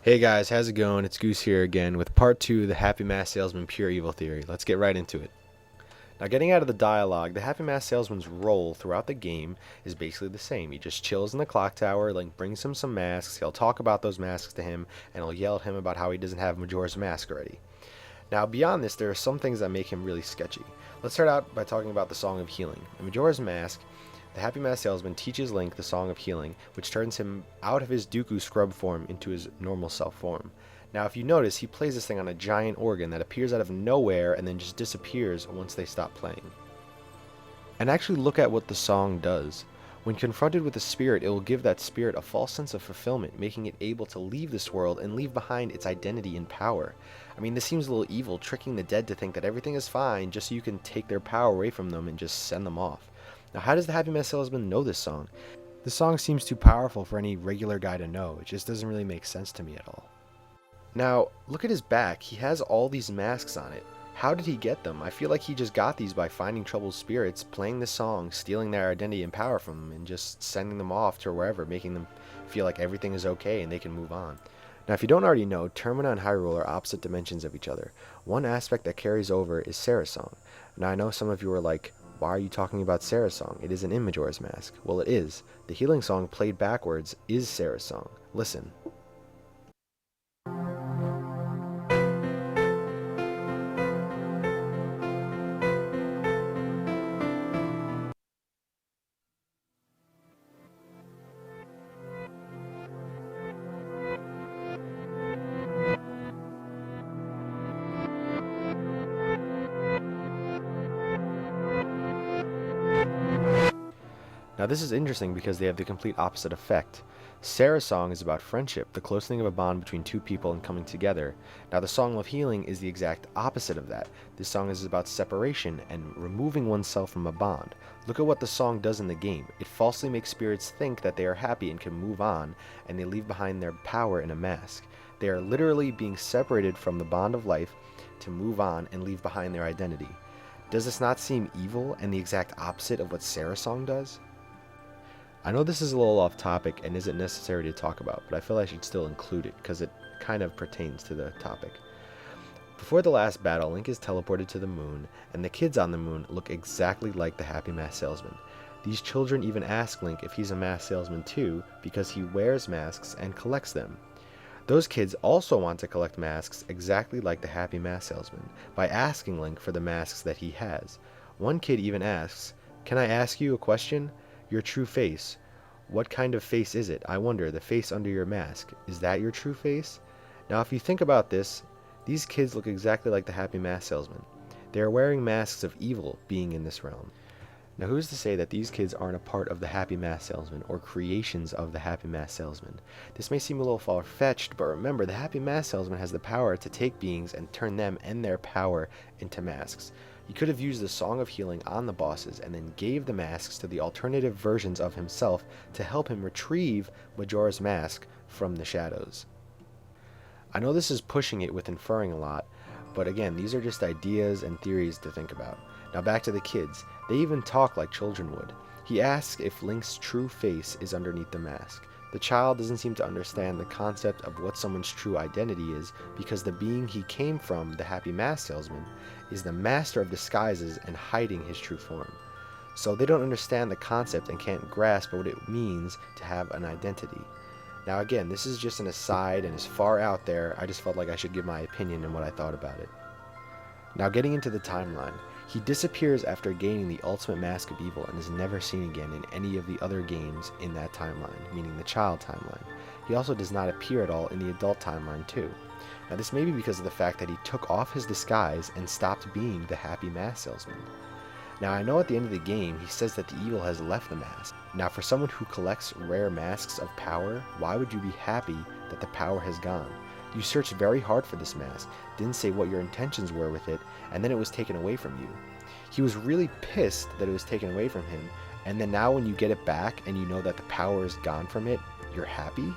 Hey guys, how's it going? It's Goose here again with part 2 of the Happy Mass Salesman Pure Evil Theory. Let's get right into it. Now, getting out of the dialogue, the Happy Mass Salesman's role throughout the game is basically the same. He just chills in the clock tower, Link brings him some masks, he'll talk about those masks to him, and he'll yell at him about how he doesn't have Majora's Mask already. Now, beyond this, there are some things that make him really sketchy. Let's start out by talking about the Song of Healing. In Majora's Mask, the Happy Mass Salesman teaches Link the Song of Healing, which turns him out of his Dooku scrub form into his normal self form. Now, if you notice, he plays this thing on a giant organ that appears out of nowhere and then just disappears once they stop playing. And actually look at what the song does. When confronted with a spirit, it will give that spirit a false sense of fulfillment, making it able to leave this world and leave behind its identity and power. I mean, this seems a little evil, tricking the dead to think that everything is fine just so you can take their power away from them and just send them off. Now, how does the Happy Mass Salesman know this song? The song seems too powerful for any regular guy to know. It just doesn't really make sense to me at all. Now, look at his back. He has all these masks on it. How did he get them? I feel like he just got these by finding troubled spirits, playing this song, stealing their identity and power from them, and just sending them off to wherever, making them feel like everything is okay and they can move on. Now, if you don't already know, Termina and Hyrule are opposite dimensions of each other. One aspect that carries over is Sarah's song. Now, I know some of you are like, why are you talking about Sarah's song? It isn't in Majora's Mask. Well, it is. The healing song played backwards is Sarah's song. Listen. Now this is interesting because they have the complete opposite effect. Sarah's song is about friendship, the closening of a bond between two people and coming together. Now the Song of Healing is the exact opposite of that. This song is about separation and removing oneself from a bond. Look at what the song does in the game. It falsely makes spirits think that they are happy and can move on, and they leave behind their power in a mask. They are literally being separated from the bond of life to move on and leave behind their identity. Does this not seem evil and the exact opposite of what Sarah's song does? I know this is a little off topic and isn't necessary to talk about, but I feel I should still include it because it kind of pertains to the topic. Before the last battle, Link is teleported to the moon, and the kids on the moon look exactly like the Happy Mask Salesman. These children even ask Link if he's a mask salesman too, because he wears masks and collects them. Those kids also want to collect masks exactly like the Happy Mask Salesman, by asking Link for the masks that he has. One kid even asks, "Can I ask you a question? Your true face. What kind of face is it? I wonder, the face under your mask. Is that your true face?" Now, if you think about this, these kids look exactly like the Happy Mask Salesman. They are wearing masks of evil being in this realm. Now, who's to say that these kids aren't a part of the Happy Mask Salesman or creations of the Happy Mask Salesman? This may seem a little far-fetched, but remember, the Happy Mask Salesman has the power to take beings and turn them and their power into masks. He could have used the Song of Healing on the bosses and then gave the masks to the alternative versions of himself to help him retrieve Majora's Mask from the shadows. I know this is pushing it with inferring a lot, but again, these are just ideas and theories to think about. Now back to the kids. They even talk like children would. He asks if Link's true face is underneath the mask. The child doesn't seem to understand the concept of what someone's true identity is because the being he came from, the Happy Mask Salesman, is the master of disguises and hiding his true form. So they don't understand the concept and can't grasp what it means to have an identity. Now again, this is just an aside and is far out there. I just felt like I should give my opinion and what I thought about it. Now getting into the timeline. He disappears after gaining the ultimate mask of evil and is never seen again in any of the other games in that timeline, meaning the child timeline. He also does not appear at all in the adult timeline too. Now this may be because of the fact that he took off his disguise and stopped being the Happy Mask Salesman. Now I know at the end of the game he says that the evil has left the mask. Now for someone who collects rare masks of power, why would you be happy that the power has gone? You searched very hard for this mask, didn't say what your intentions were with it, and then it was taken away from you. He was really pissed that it was taken away from him, and then now when you get it back and you know that the power is gone from it, you're happy?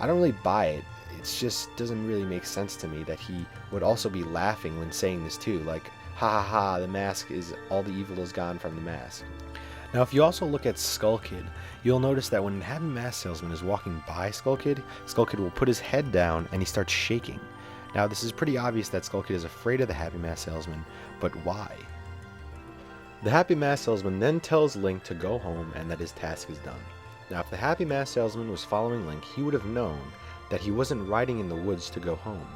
I don't really buy it. It just doesn't really make sense to me that he would also be laughing when saying this too, like, ha ha ha, the mask is, all the evil is gone from the mask. Now, if you also look at Skull Kid, you'll notice that when Happy Mask Salesman is walking by Skull Kid will put his head down and he starts shaking. Now, this is pretty obvious that Skull Kid is afraid of the Happy Mask Salesman, but why? The Happy Mask Salesman then tells Link to go home and that his task is done. Now, if the Happy Mask Salesman was following Link, he would have known that he wasn't riding in the woods to go home.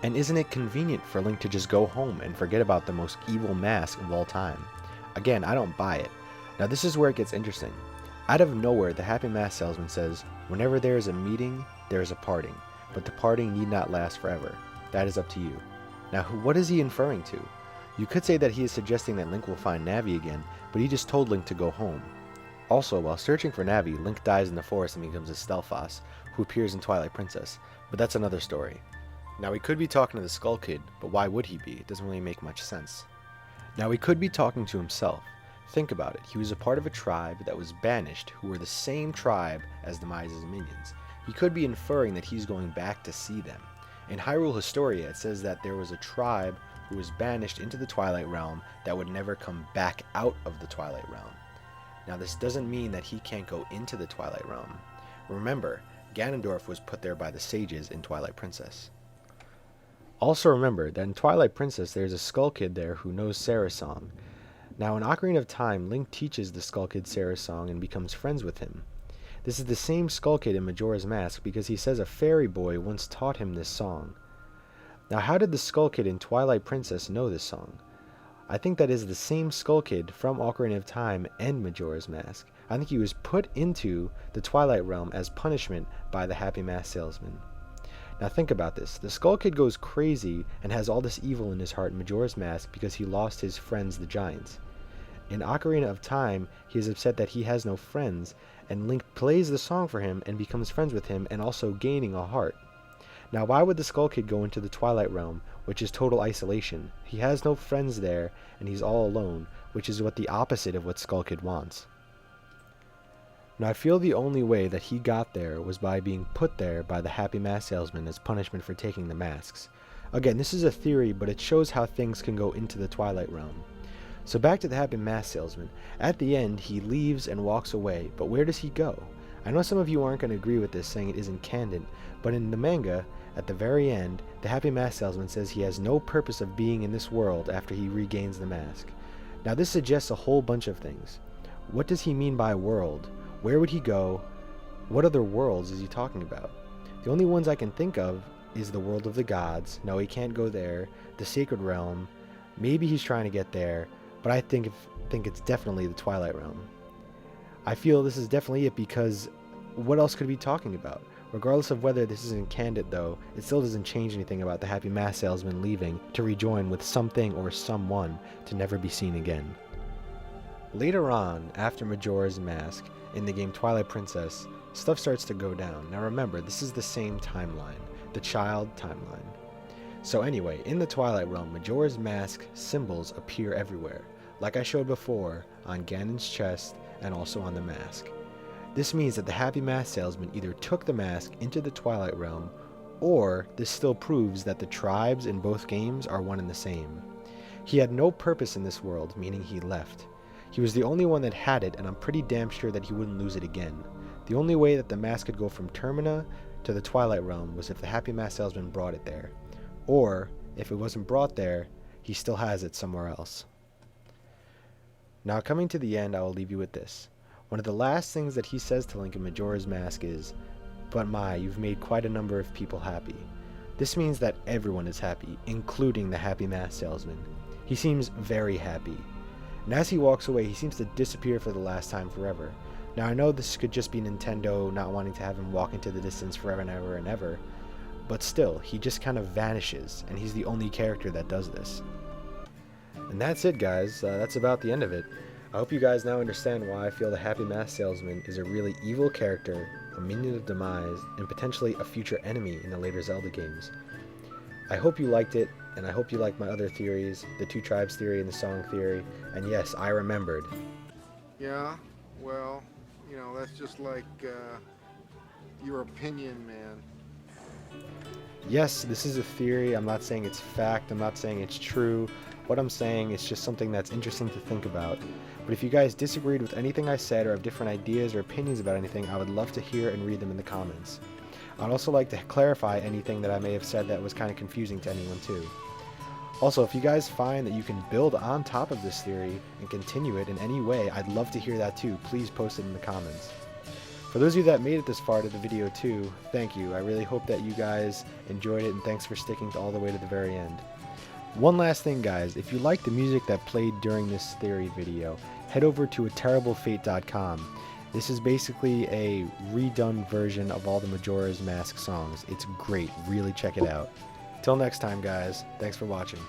And isn't it convenient for Link to just go home and forget about the most evil mask of all time? Again, I don't buy it. Now, this is where it gets interesting. Out of nowhere, the Happy Mask Salesman says, "Whenever there is a meeting, there is a parting, but the parting need not last forever. That is up to you." Now, what is he inferring to? You could say that he is suggesting that Link will find Navi again, but he just told Link to go home. Also, while searching for Navi, Link dies in the forest and becomes a Stelfoss, who appears in Twilight Princess, but that's another story. Now, he could be talking to the Skull Kid, but why would he be? It doesn't really make much sense. Now, he could be talking to himself. Think about it. He was a part of a tribe that was banished, who were the same tribe as the Mises' minions. He could be inferring that he's going back to see them. In Hyrule Historia, it says that there was a tribe who was banished into the Twilight Realm that would never come back out of the Twilight Realm. Now, this doesn't mean that he can't go into the Twilight Realm. Remember, Ganondorf was put there by the sages in Twilight Princess. Also remember that in Twilight Princess there's a Skull Kid there who knows Sarah's song. Now, in Ocarina of Time, Link teaches the Skull Kid Sarah's song and becomes friends with him. This is the same Skull Kid in Majora's Mask because he says a fairy boy once taught him this song. Now, how did the Skull Kid in Twilight Princess know this song? I think that is the same Skull Kid from Ocarina of Time and Majora's Mask. I think he was put into the Twilight Realm as punishment by the Happy Mask Salesman. Now think about this. The Skull Kid goes crazy and has all this evil in his heart in Majora's Mask because he lost his friends, the giants. In Ocarina of Time, he is upset that he has no friends, and Link plays the song for him and becomes friends with him and also gaining a heart. Now, why would the Skull Kid go into the Twilight Realm, which is total isolation? He has no friends there, and he's all alone, which is what the opposite of what Skull Kid wants. Now, I feel the only way that he got there was by being put there by the Happy Mask Salesman as punishment for taking the masks. Again, this is a theory, but it shows how things can go into the Twilight Realm. So back to the Happy Mask Salesman. At the end, he leaves and walks away, but where does he go? I know some of you aren't going to agree with this, saying it isn't canon, but in the manga, at the very end, the Happy Mask Salesman says he has no purpose of being in this world after he regains the mask. Now, this suggests a whole bunch of things. What does he mean by world? Where would he go? What other worlds is he talking about? The only ones I can think of is the world of the gods. No, he can't go there. The Sacred Realm. Maybe he's trying to get there, but I think it's definitely the Twilight Realm. I feel this is definitely it because what else could he be talking about? Regardless of whether this isn't candid though, it still doesn't change anything about the Happy Mask Salesman leaving to rejoin with something or someone to never be seen again. Later on, after Majora's Mask, in the game Twilight Princess, stuff starts to go down. Now remember, this is the same timeline, the child timeline. So anyway, in the Twilight Realm, Majora's Mask symbols appear everywhere, like I showed before, on Ganon's chest and also on the mask. This means that the Happy Mask Salesman either took the mask into the Twilight Realm, or this still proves that the tribes in both games are one and the same. He had no purpose in this world, meaning he left. He was the only one that had it, and I'm pretty damn sure that he wouldn't lose it again. The only way that the mask could go from Termina to the Twilight Realm was if the Happy Mask Salesman brought it there. Or, if it wasn't brought there, he still has it somewhere else. Now, coming to the end, I will leave you with this. One of the last things that he says to Link in Majora's Mask is, "But my, you've made quite a number of people happy." This means that everyone is happy, including the Happy Mask Salesman. He seems very happy. And as he walks away, he seems to disappear for the last time forever. Now, I know this could just be Nintendo not wanting to have him walk into the distance forever and ever and ever, but still, he just kind of vanishes, and he's the only character that does this. And that's it, guys. That's about the end of it. I hope you guys now understand why I feel the Happy Mask Salesman is a really evil character, a minion of demise, and potentially a future enemy in the later Zelda games. I hope you liked it, and I hope you like my other theories, the two tribes theory and the song theory, and yes, I remembered. Yeah, well, that's just like your opinion, man. Yes, this is a theory. I'm not saying it's fact. I'm not saying it's true. What I'm saying is just something that's interesting to think about. But if you guys disagreed with anything I said or have different ideas or opinions about anything, I would love to hear and read them in the comments. I'd also like to clarify anything that I may have said that was kind of confusing to anyone too. Also, if you guys find that you can build on top of this theory and continue it in any way, I'd love to hear that too. Please post it in the comments. For those of you that made it this far to the video too, thank you. I really hope that you guys enjoyed it, and thanks for sticking all the way to the very end. One last thing, guys, if you like the music that played during this theory video, head over to aterriblefate.com. This is basically a redone version of all the Majora's Mask songs. It's great. Really check it out. Till next time, guys. Thanks for watching.